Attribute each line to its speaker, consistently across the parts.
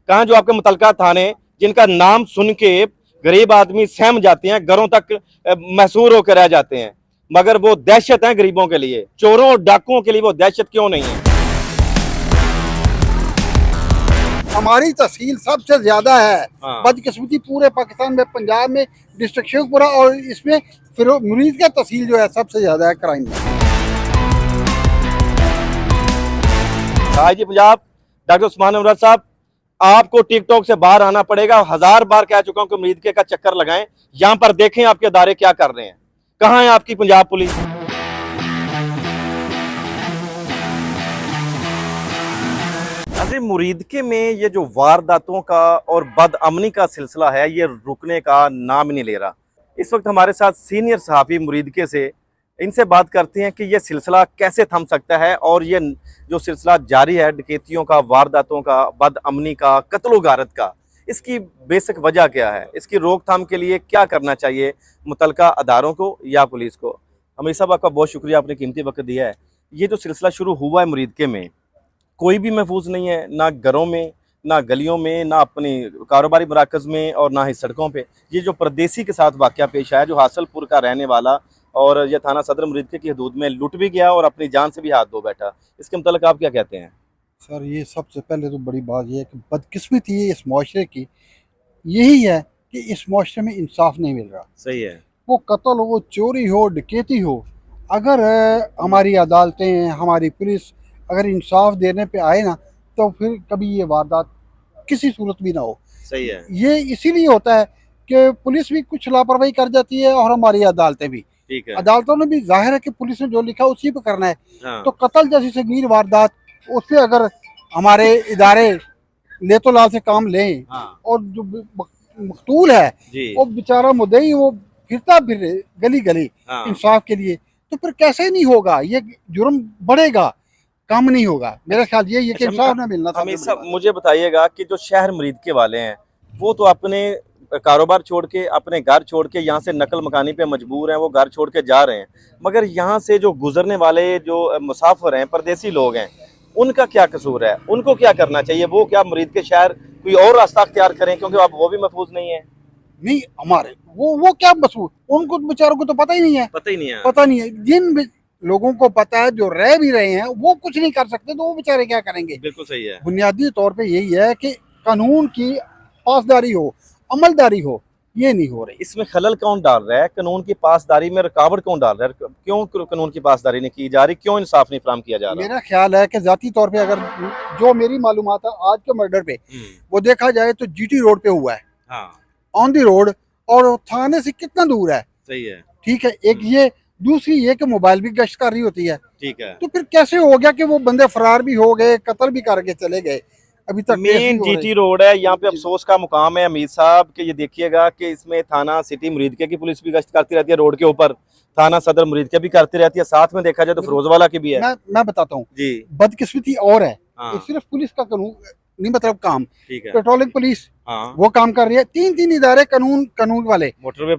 Speaker 1: कहाँ जो आपके मुतलका थाने जिनका नाम सुन के गरीब आदमी सहम जाते हैं, घरों तक महसूर होकर रह जाते हैं, मगर वो दहशत है गरीबों के लिए, चोरों और डाकुओं के लिए वो दहशत क्यों नहीं है?
Speaker 2: हमारी तहसील सबसे ज्यादा है।
Speaker 1: हाँ।
Speaker 2: बदकिस्मती पूरे पाकिस्तान में, पंजाब में डिस्ट्रिक्ट शेखपुरा और इसमें फिर मुरीद का तहसील जो है सबसे ज्यादा है क्राइम में।
Speaker 1: जी पंजाब डॉक्टर उस्मान अमजद साहब, आपको टिकटॉक से बाहर आना पड़ेगा। 1000 बार कह चुका हूं कि मुरीदके का चक्कर लगाएं, यहां पर देखें आपके अदारे क्या कर रहे हैं। कहां है आपकी पंजाब पुलिस? अरे मुरीदके में ये जो वारदातों का और बदअमनी का सिलसिला है, ये रुकने का नाम ही नहीं ले रहा। इस वक्त हमारे साथ सीनियर सहाफ़ी मुरीदके से, इनसे बात करते हैं कि ये सिलसिला कैसे थम सकता है और ये जो सिलसिला जारी है डकैतियों का, वारदातों का, बदअमनी का, कत्ल गारत का, इसकी बेसिक वजह क्या है? इसकी रोकथाम के लिए क्या करना चाहिए मुतलका अदारों को या पुलिस को? अमीर साहब, आपका बहुत शुक्रिया, आपने कीमती वक्त दिया है। ये जो सिलसिला शुरू हुआ है मुरीदके में, कोई भी महफूज नहीं है, ना घरों में, ना गलियों में, ना अपनी कारोबारी मराकज़ में और ना ही सड़कों पे। ये जो परदेसी के साथ वाक़या पेश आया, जो हासलपुर का रहने वाला और ये थाना सदर मुरीदके की हदूद में लुट भी गया और अपनी जान से भी हाथ धो बैठा, इसके मतलब आप क्या कहते हैं?
Speaker 2: सर, ये सबसे पहले तो बड़ी बात यह है कि बदकिस्मती है इस मुआशरे की, यही है कि इस मुआशरे में इंसाफ नहीं मिल रहा।
Speaker 1: सही है।
Speaker 2: वो कत्ल हो, चोरी हो, डकैती हो, अगर हमारी अदालतें, हमारी पुलिस अगर इंसाफ देने पे आए ना, तो फिर कभी ये वारदात किसी सूरत भी ना हो।
Speaker 1: सही है।
Speaker 2: ये इसीलिए होता है कि पुलिस भी कुछ लापरवाही कर जाती है और हमारी अदालतें भी।
Speaker 1: ठीक है।
Speaker 2: अदालतों ने भी जाहिर है कि पुलिस ने जो लिखा उसी पे करना है।
Speaker 1: हाँ।
Speaker 2: तो कत्ल जैसी संगीन वारदात, उस पे अगर हमारे इदारे ले तो लाल से काम लें,
Speaker 1: हाँ।
Speaker 2: और जो मकतूल है
Speaker 1: जी।
Speaker 2: वो बेचारा मुद्दई, वो फिरता फिर गली गली
Speaker 1: हाँ।
Speaker 2: इंसाफ के लिए, तो फिर कैसे नहीं होगा? ये जुर्म बढ़ेगा, कम नहीं होगा। मेरा ख्याल ये कि इंसाफ ना मिलना था।
Speaker 1: हमेशा मुझे बताइएगा कि जो शहर मुरीदके वाले हैं, वो तो अपने कारोबार छोड़ के, अपने घर छोड़ के यहाँ से नकल मकानी पे मजबूर हैं, वो घर छोड़ के जा रहे हैं, मगर यहाँ से जो गुजरने वाले जो मुसाफिर हैं, परदेसी लोग हैं, उनका क्या कसूर है? उनको क्या करना चाहिए? वो क्या मुरीदके शहर कोई और रास्ता अख्तियार करें, क्योंकि अब वो भी महफूज नहीं है?
Speaker 2: नहीं, हमारे वो क्या मसूद, उनको बेचारों को तो पता ही नहीं है।
Speaker 1: पता ही नहीं है।
Speaker 2: पता नहीं है। जिन लोगों को पता है, जो रह भी रहे हैं, वो कुछ नहीं कर सकते, तो वो बेचारे क्या करेंगे?
Speaker 1: बिल्कुल सही है।
Speaker 2: बुनियादी तौर पे यही है कि कानून की पासदारी हो, अमलदारी हो, ये नहीं हो रही।
Speaker 1: इसमें खलल कौन डाल रहा है? कानून की पासदारी में रुकावट कौन डाल रहा है? क्यों कानून की पासदारी नहीं की जा रही? क्यों इंसाफ नहीं फराहम किया जा रहा?
Speaker 2: मेरा ख्याल है कि जाती तौर पे, अगर जो मेरी मालूमात है आज के मर्डर पे वो देखा जाए तो जीटी रोड पे हुआ है।
Speaker 1: हाँ।
Speaker 2: ऑन दी रोड, और थाने से कितना दूर है?
Speaker 1: सही है।
Speaker 2: ठीक है। एक ये, दूसरी ये कि मोबाइल भी गश्त कर रही होती है।
Speaker 1: ठीक है।
Speaker 2: तो फिर कैसे हो गया कि वो बंदे फरार भी हो गए, कत्ल भी करके चले गए? अभी तक
Speaker 1: मेन जीटी रोड है, यहाँ पे अफसोस का मुकाम है अमीर साहब कि ये देखिएगा कि इसमें थाना सिटी मुरीदके की पुलिस भी गश्त करती रहती है रोड के ऊपर, थाना सदर मुरीदके भी करती रहती है, साथ में देखा जाए तो फिरोजवाला की भी है।
Speaker 2: मैं बताता हूँ
Speaker 1: जी।
Speaker 2: बदकिस्मती और है।
Speaker 1: हाँ।
Speaker 2: ये सिर्फ पुलिस का कानून नहीं, मतलब काम।
Speaker 1: ठीक है।
Speaker 2: पेट्रोलिंग पुलिस,
Speaker 1: हाँ।
Speaker 2: वो काम कर रही है। तीन इदारे कानून वाले,
Speaker 1: मोटरवे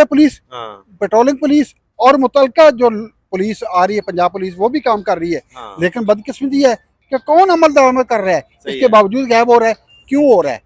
Speaker 2: पुलिस,
Speaker 1: हाँ।
Speaker 2: पेट्रोलिंग पुलिस और मुतलका जो पुलिस आ रही है पंजाब पुलिस, वो भी काम कर रही है।
Speaker 1: हाँ।
Speaker 2: लेकिन बदकिस्मती है कि कौन अमल दरामद कर रहा है, इसके बावजूद गायब हो रहा है। क्यों हो रहा है?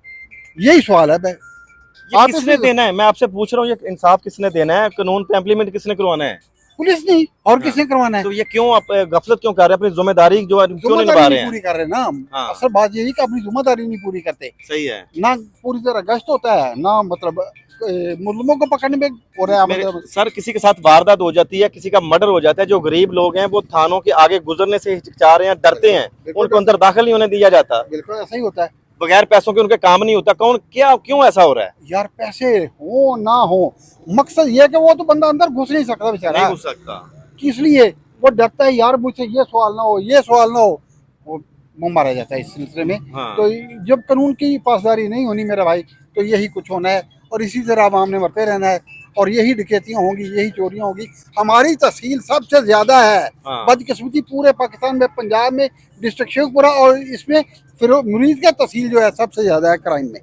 Speaker 2: यही सवाल है।
Speaker 1: ये किसने देना है? मैं आपसे पूछ रहा हूँ, ये इंसाफ किसने देना है? कानून पे इम्प्लीमेंट किसने करवाना है?
Speaker 2: पुलिस नहीं, और किसने करवाना है?
Speaker 1: तो ये क्यों आप गफलत क्यों कर रहे हैं? अपनी जिम्मेदारी जो क्यों नहीं निभा रहे हैं?
Speaker 2: पूरी कर रहे हैं ना।
Speaker 1: हाँ।
Speaker 2: असल बात यही कि अपनी जिम्मेदारी नहीं पूरी करते।
Speaker 1: सही है।
Speaker 2: ना पूरी तरह गश्त होता है, ना मतलब मुजरिमों को पकड़ने में हो रहा है। मतलब
Speaker 1: सर, किसी के साथ वारदात हो जाती है, किसी का मर्डर हो जाता है, जो गरीब लोग हैं वो थानों के आगे गुजरने से हिचकिचा रहे हैं, डरते हैं, उनको अंदर दाखिल नहीं होने दिया जाता।
Speaker 2: बिल्कुल ऐसा ही होता है।
Speaker 1: बगैर पैसों के उनके काम नहीं होता। कौन क्या क्यों ऐसा हो रहा है?
Speaker 2: यार, पैसे हो ना हो, मकसद ये है कि वो तो बंदा अंदर घुस नहीं सकता बेचारा।
Speaker 1: नहीं घुस सकता।
Speaker 2: किस लिए? वो डरता है, यार मुझसे ये सवाल ना हो, ये सवाल ना हो, वो मारा जाता है इस सिलसिले में।
Speaker 1: हाँ।
Speaker 2: तो जब कानून की पासदारी नहीं होनी मेरा भाई, तो यही कुछ होना है, और इसी तरह आवाम ने मरते रहना है, और यही डकैतियाँ होंगी, यही चोरियाँ होंगी। हमारी तहसील सबसे ज्यादा है।
Speaker 1: हाँ।
Speaker 2: बदकिस्मती पूरे पाकिस्तान में, पंजाब में डिस्ट्रिक्ट शेखपुरा और इसमें फिर मुरीद का तहसील जो है सबसे ज्यादा है क्राइम में।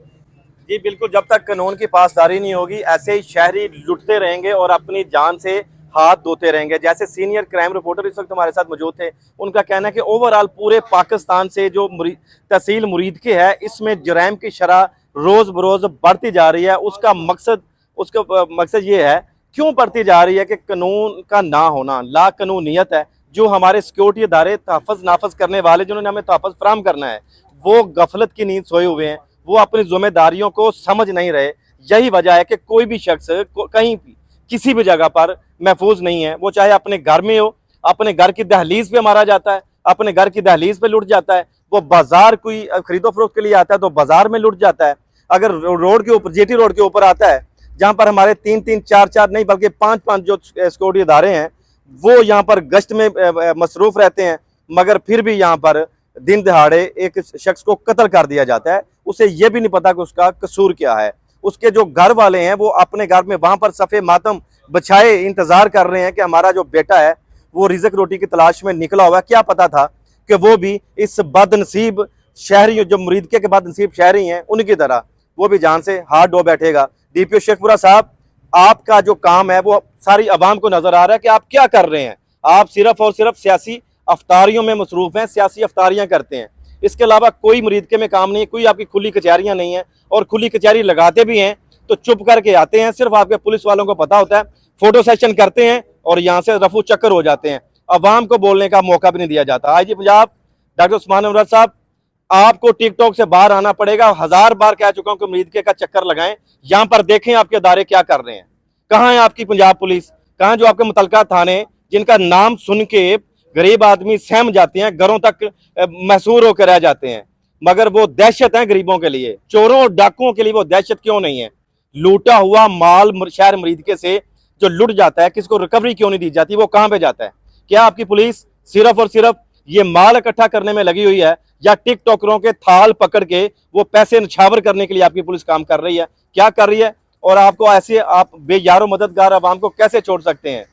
Speaker 1: जी बिल्कुल, जब तक कानून की पासदारी नहीं होगी, ऐसे ही शहरी लुटते रहेंगे और अपनी जान से हाथ धोते रहेंगे। जैसे सीनियर क्राइम रिपोर्टर इस वक्त हमारे साथ मौजूद थे, उनका कहना है कि ओवरऑल पूरे पाकिस्तान से जो तहसील मुरीदके है इसमें जराइम की शरह रोज बरोज बढ़ती जा रही है। उसका मकसद ये है, क्यों बढ़ती जा रही है कि कानून का ना होना, ला कानूनियत है। जो हमारे सिक्योरिटी इदारे तहफ़्फ़ुज़ नाफज करने वाले, जिन्होंने हमें तहफ़्फ़ुज़ फराहम करना है, वो गफलत की नींद सोए हुए हैं, वो अपनी जिम्मेदारियों को समझ नहीं रहे। यही वजह है कि कोई भी शख्स कहीं भी किसी भी जगह पर महफूज नहीं है। वो चाहे अपने घर में हो, अपने घर की दहलीज पे मारा जाता है, अपने घर की दहलीज पे लुट जाता है। वो बाजार कोई खरीदो फरोख्त के लिए आता है तो बाजार में लुट जाता है। अगर रोड के ऊपर, जीटी रोड के ऊपर आता है, जहां पर हमारे 3-3, 4-4 नहीं बल्कि 5-5 जो सिक्योरिटी इदारे हैं वो यहाँ पर गश्त में मसरूफ रहते हैं, मगर फिर भी यहाँ पर दिन दहाड़े एक शख्स को कत्ल कर दिया जाता है। उसे यह भी नहीं पता कि उसका कसूर क्या है। उसके जो घर वाले हैं वो अपने घर में वहां पर सफ़े मातम बछाए इंतजार कर रहे हैं कि हमारा जो बेटा है वो रिज़्क रोटी की तलाश में निकला हुआ है। क्या पता था कि वो भी इस बदनसीब शहरी, जो मुरीदके के बदनसीब शहरी हैं, उनकी तरह वो भी जान से हाथ धो बैठेगा। DPO शेखपुरा साहब, आपका जो काम है वो सारी अवाम को नजर आ रहा है कि आप क्या कर रहे हैं। आप सिर्फ और सिर्फ सियासी अफ्तारियों में मसरूफ हैं, सियासी अफ्तारियां करते हैं। इसके अलावा कोई मुरीदके में काम नहीं है, कोई आपकी खुली कचहरियां नहीं है, और खुली कचहरी लगाते भी हैं तो चुप करके आते हैं। सिर्फ आपके पुलिस वालों को पता होता है, फोटो सेशन करते हैं और यहाँ से रफू चक्कर हो जाते हैं। अवाम को बोलने का मौका भी नहीं दिया जाता। IG पंजाब डॉक्टर उस्मान अमजद साहब, आपको टिकटॉक से बाहर आना पड़ेगा। 1000 बार कह चुका हूं कि मुरीदके का चक्कर लगाएं, यहां पर देखें आपके अदारे क्या कर रहे हैं। कहां है आपकी पंजाब पुलिस, कहां जो आपके मुतलका थाने, जिनका नाम सुन के गरीब आदमी सहम जाते हैं, घरों तक महसूर होकर रह जाते हैं, मगर वो दहशत है गरीबों के लिए। चोरों और डाकुओं के लिए वो दहशत क्यों नहीं है? लूटा हुआ माल शहर मुरीदके से जो लुट जाता है, किसको रिकवरी क्यों नहीं दी जाती? वो कहां पे जाता है? क्या आपकी पुलिस सिर्फ और सिर्फ ये माल इकट्ठा करने में लगी हुई है, या टिकटॉकरों के थाल पकड़ के वो पैसे निछावर करने के लिए आपकी पुलिस काम कर रही है? क्या कर रही है? और आपको ऐसे, आप बेयारो मददगार अवाम को कैसे छोड़ सकते हैं?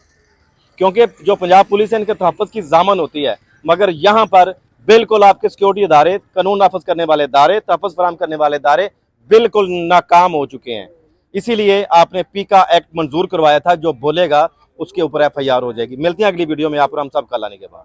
Speaker 1: क्योंकि जो पंजाब पुलिस है इनके तहफ़्फ़ुज़ की जामन होती है, मगर यहाँ पर बिल्कुल आपके सिक्योरिटी इदारे, कानून नाफज करने वाले इदारे, तहफ़्फ़ुज़ फराहम करने वाले इदारे बिल्कुल नाकाम हो चुके हैं। इसीलिए आपने पीका एक्ट मंजूर करवाया था, जो बोलेगा उसके ऊपर FIR हो जाएगी। मिलते हैं अगली वीडियो में, यहाँ पर हम सब कल आने के बाद।